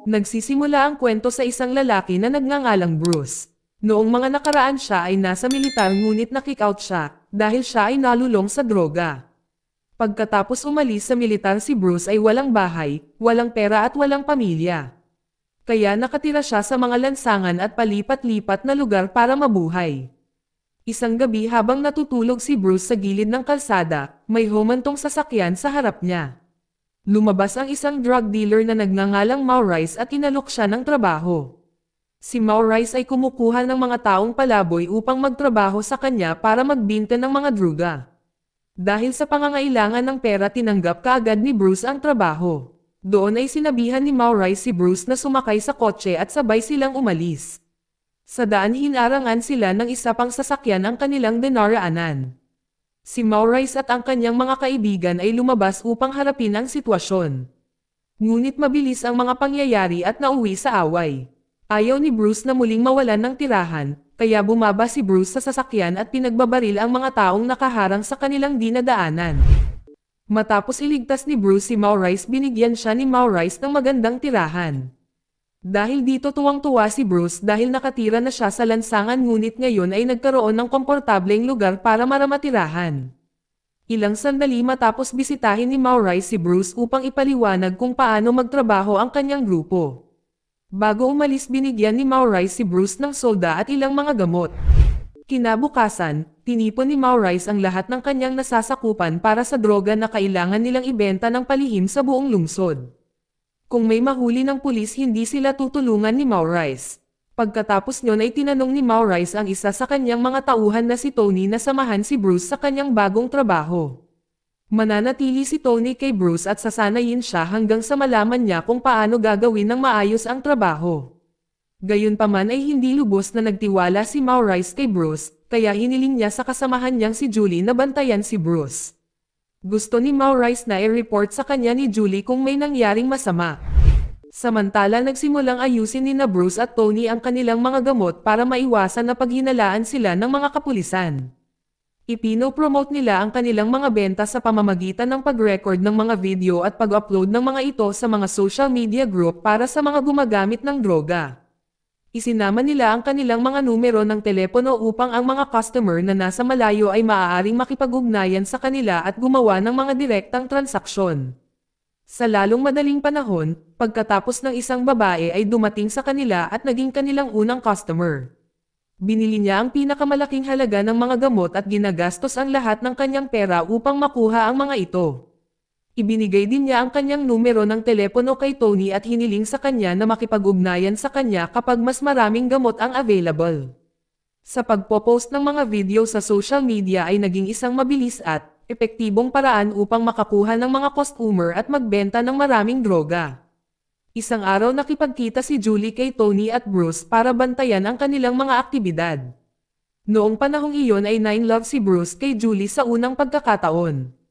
Nagsisimula ang kwento sa isang lalaki na nagngangalang Bruce. Noong mga nakaraan siya ay nasa militar ngunit na-kick out siya dahil siya ay nalulong sa droga. Pagkatapos umalis sa militar si Bruce ay walang bahay, walang pera at walang pamilya. Kaya nakatira siya sa mga lansangan at palipat-lipat na lugar para mabuhay. Isang gabi habang natutulog si Bruce sa gilid ng kalsada, may humantong sasakyan sa harap niya. Lumabas ang isang drug dealer na nagngangalang Maurice at inalok siya ng trabaho. Si Maurice ay kumukuha ng mga taong palaboy upang magtrabaho sa kanya para magbinta ng mga druga. Dahil sa pangangailangan ng pera tinanggap kaagad ni Bruce ang trabaho. Doon ay sinabihan ni Maurice si Bruce na sumakay sa kotse at sabay silang umalis. Sa daan hinarangan sila ng isa pang sasakyan ang kanilang dinaraanan. Si Maurice at ang kanyang mga kaibigan ay lumabas upang harapin ang sitwasyon. Ngunit mabilis ang mga pangyayari at nauwi sa away. Ayaw ni Bruce na muling mawalan ng tirahan, kaya bumaba si Bruce sa sasakyan at pinagbabaril ang mga taong nakaharang sa kanilang dinadaanan. Matapos iligtas ni Bruce si Maurice, binigyan siya ni Maurice ng magandang tirahan. Dahil dito tuwang-tuwa si Bruce dahil nakatira na siya sa lansangan ngunit ngayon ay nagkaroon ng komportableng lugar para maramatirahan. Ilang sandali matapos bisitahin ni Maurice si Bruce upang ipaliwanag kung paano magtrabaho ang kanyang grupo. Bago umalis binigyan ni Maurice si Bruce ng solda at ilang mga gamot. Kinabukasan, tinipon ni Maurice ang lahat ng kanyang nasasakupan para sa droga na kailangan nilang ibenta ng palihim sa buong lungsod. Kung may mahuli ng pulis hindi sila tutulungan ni Maurice. Pagkatapos nyon ay tinanong ni Maurice ang isa sa kanyang mga tauhan na si Tony na samahan si Bruce sa kanyang bagong trabaho. Mananatili si Tony kay Bruce at sasanayin siya hanggang sa malaman niya kung paano gagawin ng maayos ang trabaho. Gayunpaman ay hindi lubos na nagtiwala si Maurice kay Bruce, kaya hiniling niya sa kasamahan niyang si Julie na bantayan si Bruce. Gusto ni Maurice na i-report sa kanya ni Julie kung may nangyaring masama. Samantala nagsimulang ayusin ni na Bruce at Tony ang kanilang mga gamot para maiwasan na paghinalaan sila ng mga kapulisan. Ipino-promote nila ang kanilang mga benta sa pamamagitan ng pag-record ng mga video at pag-upload ng mga ito sa mga social media group para sa mga gumagamit ng droga. Isinama nila ang kanilang mga numero ng telepono upang ang mga customer na nasa malayo ay maaaring makipag-ugnayan sa kanila at gumawa ng mga direktang transaksyon. Sa lalong madaling panahon, pagkatapos ng isang babae ay dumating sa kanila at naging kanilang unang customer. Binili niya ang pinakamalaking halaga ng mga gamot at ginagastos ang lahat ng kanyang pera upang makuha ang mga ito. Ibinigay din niya ang kanyang numero ng telepono kay Tony at hiniling sa kanya na makipag-ugnayan sa kanya kapag mas maraming gamot ang available. Sa pagpo-post ng mga video sa social media ay naging isang mabilis at epektibong paraan upang makakuha ng mga customer at magbenta ng maraming droga. Isang araw nakipagkita si Julie kay Tony at Bruce para bantayan ang kanilang mga aktibidad. Noong panahong iyon ay nine-love si Bruce kay Julie sa unang pagkakataon.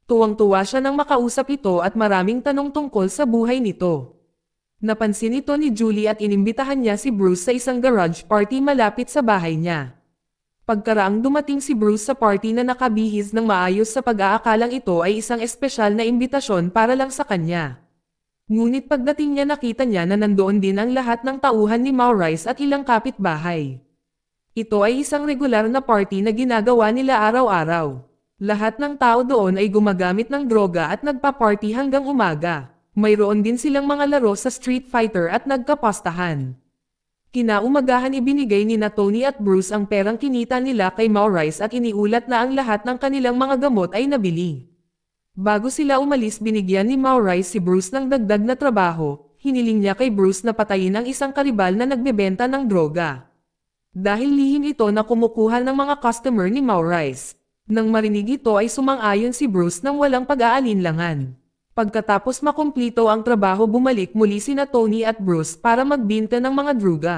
Tuwang-tuwa siya nang makausap ito at maraming tanong tungkol sa buhay nito. Napansin ito ni Julie at inimbitahan niya si Bruce sa isang garage party malapit sa bahay niya. Pagkaraang dumating si Bruce sa party na nakabihis ng maayos sa pag-aakalang ito ay isang espesyal na imbitasyon para lang sa kanya. Ngunit pagdating niya nakita niya na nandoon din ang lahat ng tauhan ni Maurice at ilang kapitbahay. Ito ay isang regular na party na ginagawa nila araw-araw. Lahat ng tao doon ay gumagamit ng droga at nagpa-party hanggang umaga. Mayroon din silang mga laro sa Street Fighter at nagkapastahan. Kinaumagahan ibinigay ni na Tony at Bruce ang perang kinita nila kay Maurice at iniulat na ang lahat ng kanilang mga gamot ay nabili. Bago sila umalis binigyan ni Maurice si Bruce ng dagdag na trabaho, hiniling niya kay Bruce na patayin ang isang karibal na nagbebenta ng droga. Dahil lihim ito na kumukuha ng mga customer ni Maurice. Nang marinig ito ay sumang-ayon si Bruce nang walang pag-aalinlangan. Pagkatapos makumplito ang trabaho bumalik muli sina Tony at Bruce para magbinta ng mga druga.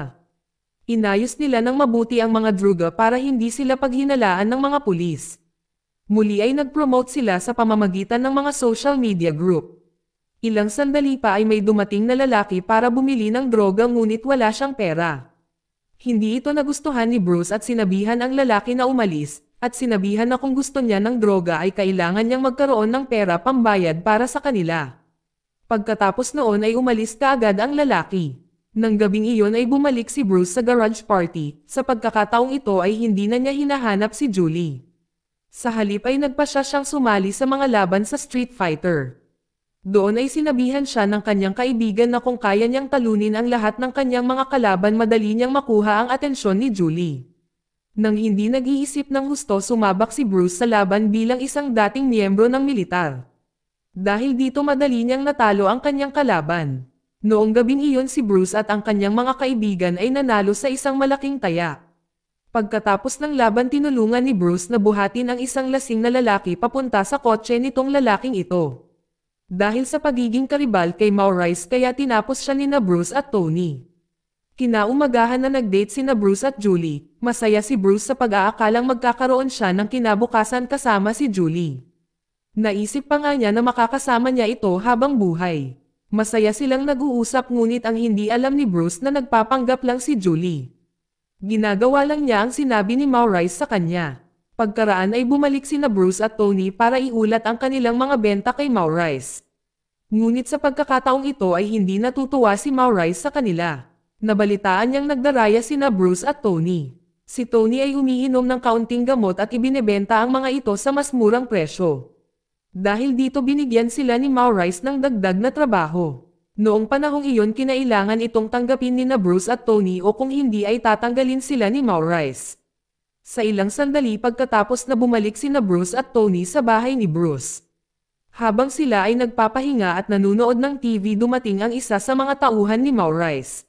Inayos nila ng mabuti ang mga druga para hindi sila paghinalaan ng mga pulis. Muli ay nag-promote sila sa pamamagitan ng mga social media group. Ilang sandali pa ay may dumating na lalaki para bumili ng droga ngunit wala siyang pera. Hindi ito nagustuhan ni Bruce at sinabihan ang lalaki na umalis. At sinabihan na kung gusto niya ng droga ay kailangan niyang magkaroon ng pera pambayad para sa kanila. Pagkatapos noon ay umalis kaagad ang lalaki. Nang gabing iyon ay bumalik si Bruce sa garage party, sa pagkakataong ito ay hindi na niya hinahanap si Julie. Sa halip ay nagpasya siyang sumali sa mga laban sa Street Fighter. Doon ay sinabihan siya ng kanyang kaibigan na kung kaya niyang talunin ang lahat ng kanyang mga kalaban madali niyang makuha ang atensyon ni Julie. Nang hindi nag-iisip ng husto sumabak si Bruce sa laban bilang isang dating miyembro ng militar. Dahil dito madali niyang natalo ang kanyang kalaban. Noong gabing iyon si Bruce at ang kanyang mga kaibigan ay nanalo sa isang malaking taya. Pagkatapos ng laban tinulungan ni Bruce na buhatin ang isang lasing na lalaki papunta sa kotse nitong lalaking ito. Dahil sa pagiging karibal kay Maurice kaya tinapos siya nina Bruce at Tony. Kinaumagahan na nag-date sina Bruce at Julie, masaya si Bruce sa pag-aakalang magkakaroon siya ng kinabukasan kasama si Julie. Naisip pa nga niya na makakasama niya ito habang buhay. Masaya silang nag-uusap ngunit ang hindi alam ni Bruce na nagpapanggap lang si Julie. Ginagawa lang niya ang sinabi ni Maurice sa kanya. Pagkaraan ay bumalik sina Bruce at Tony para iulat ang kanilang mga benta kay Maurice. Ngunit sa pagkakataong ito ay hindi natutuwa si Maurice sa kanila. Nabalitaan niyang nagdaraya sina Bruce at Tony. Si Tony ay umiinom ng kaunting gamot at ibinebenta ang mga ito sa mas murang presyo. Dahil dito binigyan sila ni Maurice ng dagdag na trabaho. Noong panahong iyon kinailangan itong tanggapin ni na Bruce at Tony o kung hindi ay tatanggalin sila ni Maurice. Sa ilang sandali pagkatapos na bumalik sina Bruce at Tony sa bahay ni Bruce. Habang sila ay nagpapahinga at nanunood ng TV dumating ang isa sa mga tauhan ni Maurice.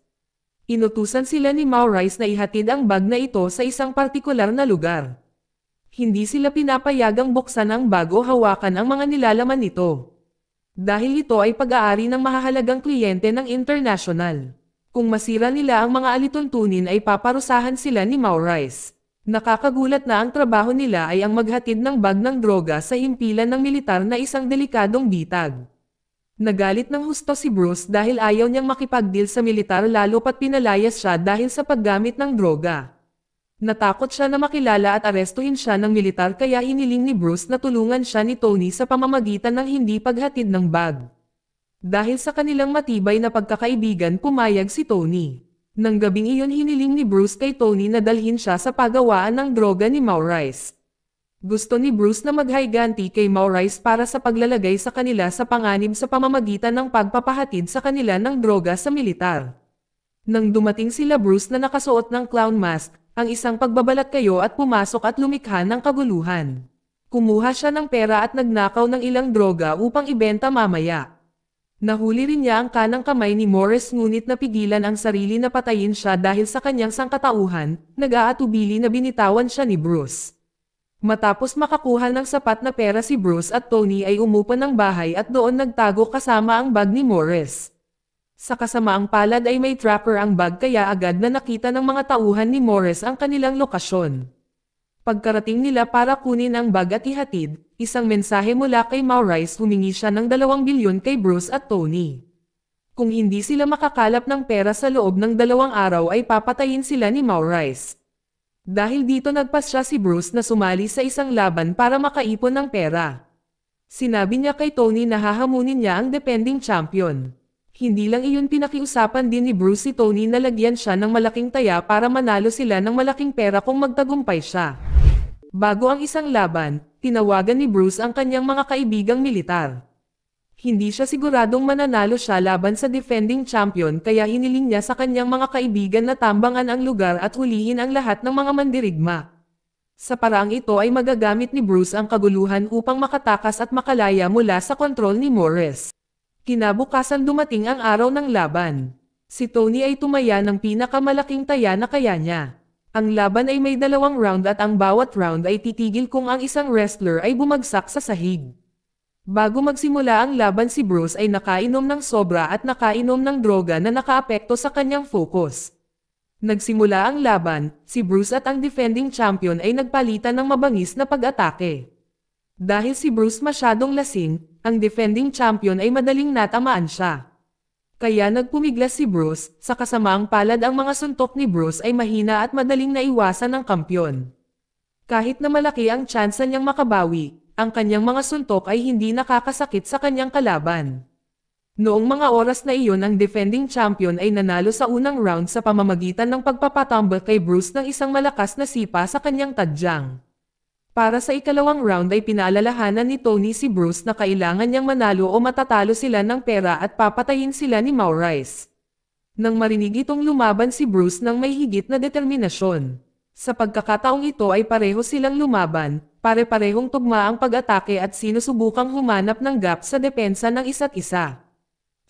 Inutusan sila ni Maurice na ihatid ang bag na ito sa isang partikular na lugar. Hindi sila pinapayagang buksan ang bag o hawakan ang mga nilalaman nito. Dahil ito ay pag-aari ng mahahalagang kliyente ng international. Kung masira nila ang mga alituntunin ay paparusahan sila ni Maurice. Nakakagulat na ang trabaho nila ay ang maghatid ng bag ng droga sa himpilan ng militar na isang delikadong bitag. Nagalit ng husto si Bruce dahil ayaw niyang makipag-deal sa militar lalo pat pinalayas siya dahil sa paggamit ng droga. Natakot siya na makilala at arestuhin siya ng militar kaya hiniling ni Bruce na tulungan siya ni Tony sa pamamagitan ng hindi paghatid ng bag. Dahil sa kanilang matibay na pagkakaibigan pumayag si Tony. Nang gabing iyon hiniling ni Bruce kay Tony na dalhin siya sa paggawaan ng droga ni Maurice. Gusto ni Bruce na maghiganti kay Maurice para sa paglalagay sa kanila sa panganib sa pamamagitan ng pagpapahatid sa kanila ng droga sa militar. Nang dumating sila Bruce na nakasuot ng clown mask, ang isang pagbabalat kayo at pumasok at lumikha ng kaguluhan. Kumuha siya ng pera at nagnakaw ng ilang droga upang ibenta mamaya. Nahuli rin niya ang kanang kamay ni Morris ngunit napigilan ang sarili na patayin siya dahil sa kanyang sangkatauhan, nag-aatubili na binitawan siya ni Bruce. Matapos makakuha ng sapat na pera si Bruce at Tony ay umupa ng bahay at doon nagtago kasama ang bag ni Morris. Sa kasamaang palad ay may trapper ang bag kaya agad na nakita ng mga tauhan ni Morris ang kanilang lokasyon. Pagkarating nila para kunin ang bag at ihatid, isang mensahe mula kay Maurice humingi siya ng 2 bilyon kay Bruce at Tony. Kung hindi sila makakalap ng pera sa loob ng 2 araw ay papatayin sila ni Maurice. Dahil dito nagpasya si Bruce na sumali sa isang laban para makaipon ng pera. Sinabi niya kay Tony na hahamunin niya ang defending champion. Hindi lang iyon pinakiusapan din ni Bruce si Tony na lagyan siya ng malaking taya para manalo sila ng malaking pera kung magtagumpay siya. Bago ang isang laban, tinawagan ni Bruce ang kanyang mga kaibigang militar. Hindi siya siguradong mananalo siya laban sa defending champion kaya hiniling niya sa kanyang mga kaibigan na tambangan ang lugar at hulihin ang lahat ng mga mandirigma. Sa paraang ito ay magagamit ni Bruce ang kaguluhan upang makatakas at makalaya mula sa kontrol ni Morris. Kinabukasan dumating ang araw ng laban. Si Tony ay tumaya ng pinakamalaking taya na kaya niya. Ang laban ay may 2 round at ang bawat round ay titigil kung ang isang wrestler ay bumagsak sa sahig. Bago magsimula ang laban si Bruce ay nakainom ng sobra at nakainom ng droga na nakaapekto sa kanyang focus. Nagsimula ang laban, si Bruce at ang defending champion ay nagpalitan ng mabangis na pag-atake. Dahil si Bruce masyadong lasing, ang defending champion ay madaling natamaan siya. Kaya nagpumiglas si Bruce, sa kasamaang palad ang mga suntok ni Bruce ay mahina at madaling naiwasan ng kampyon. Kahit na malaki ang tsansa niyang makabawi, ang kanyang mga suntok ay hindi nakakasakit sa kanyang kalaban. Noong mga oras na iyon ang defending champion ay nanalo sa unang round sa pamamagitan ng pagpapatumble kay Bruce ng isang malakas na sipa sa kanyang tadyang. Para sa ikalawang round ay pinaalalahanan ni Tony si Bruce na kailangan niyang manalo o matatalo sila ng pera at papatayin sila ni Maurice. Nang marinig itong lumaban si Bruce ng may higit na determinasyon. Sa pagkakataong ito ay pareho silang lumaban, pare-parehong tugma ang pag-atake at sinusubukang humanap ng gap sa depensa ng isa't isa.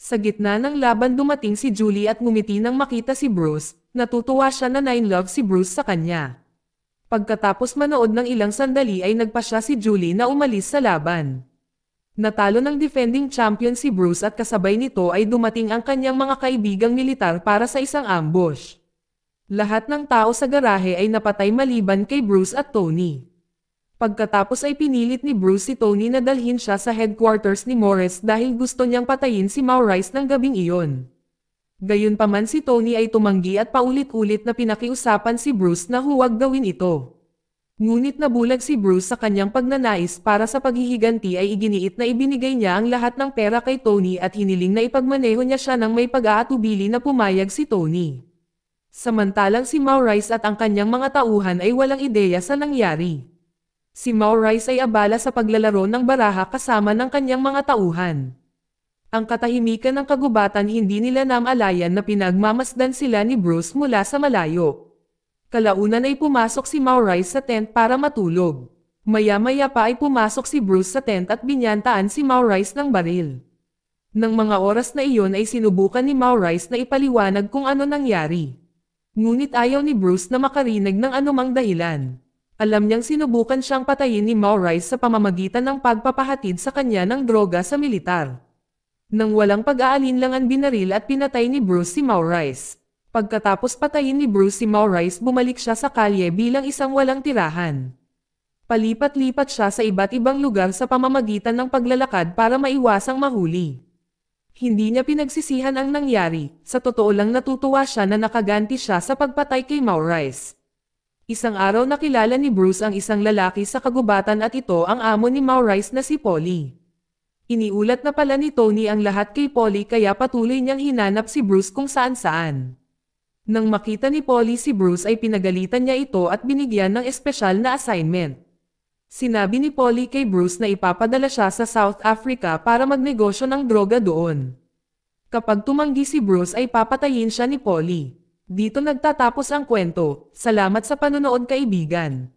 Sa gitna ng laban dumating si Julie at ngumiti nang makita si Bruce, natutuwa siya na nine-love si Bruce sa kanya. Pagkatapos manood ng ilang sandali ay nagpasya si Julie na umalis sa laban. Natalo ng defending champion si Bruce at kasabay nito ay dumating ang kanyang mga kaibigang militar para sa isang ambush. Lahat ng tao sa garahe ay napatay maliban kay Bruce at Tony. Pagkatapos ay pinilit ni Bruce si Tony na dalhin siya sa headquarters ni Morris dahil gusto niyang patayin si Maurice ng gabing iyon. Gayunpaman si Tony ay tumanggi at paulit-ulit na pinakiusapan si Bruce na huwag gawin ito. Ngunit nabulag si Bruce sa kanyang pagnanais para sa paghihiganti ay iginiit na ibinigay niya ang lahat ng pera kay Tony at hiniling na ipagmaneho niya siya ng may pag-aatubili na pumayag si Tony. Samantalang si Maurice at ang kanyang mga tauhan ay walang ideya sa nangyari. Si Maurice ay abala sa paglalaro ng baraha kasama ng kanyang mga tauhan. Ang katahimikan ng kagubatan hindi nila namalayan na pinagmamasdan sila ni Bruce mula sa malayo. Kalaunan ay pumasok si Maurice sa tent para matulog. Maya-maya pa ay pumasok si Bruce sa tent at binyantaan si Maurice ng baril. Nang mga oras na iyon ay sinubukan ni Maurice na ipaliwanag kung ano nangyari. Ngunit ayaw ni Bruce na makarinig ng anumang dahilan. Alam niyang sinubukan siyang patayin ni Maurice sa pamamagitan ng pagpapahatid sa kanya ng droga sa militar. Nang walang pag-aalinlangan binaril at pinatay ni Bruce si Maurice. Pagkatapos patayin ni Bruce si Maurice bumalik siya sa kalye bilang isang walang tirahan. Palipat-lipat siya sa iba't ibang lugar sa pamamagitan ng paglalakad para maiwasang mahuli. Hindi niya pinagsisihan ang nangyari, sa totoo lang natutuwa siya na nakaganti siya sa pagpatay kay Maurice. Isang araw nakilala ni Bruce ang isang lalaki sa kagubatan at ito ang amo ni Maurice na si Polly. Iniulat na pala ni Tony ang lahat kay Polly kaya patuloy niyang hinanap si Bruce kung saan-saan. Nang makita ni Polly si Bruce ay pinagalitan niya ito at binigyan ng espesyal na assignment. Sinabi ni Polly kay Bruce na ipapadala siya sa South Africa para magnegosyo ng droga doon. Kapag tumanggi si Bruce ay papatayin siya ni Polly. Dito nagtatapos ang kwento. Salamat sa panonood kaibigan.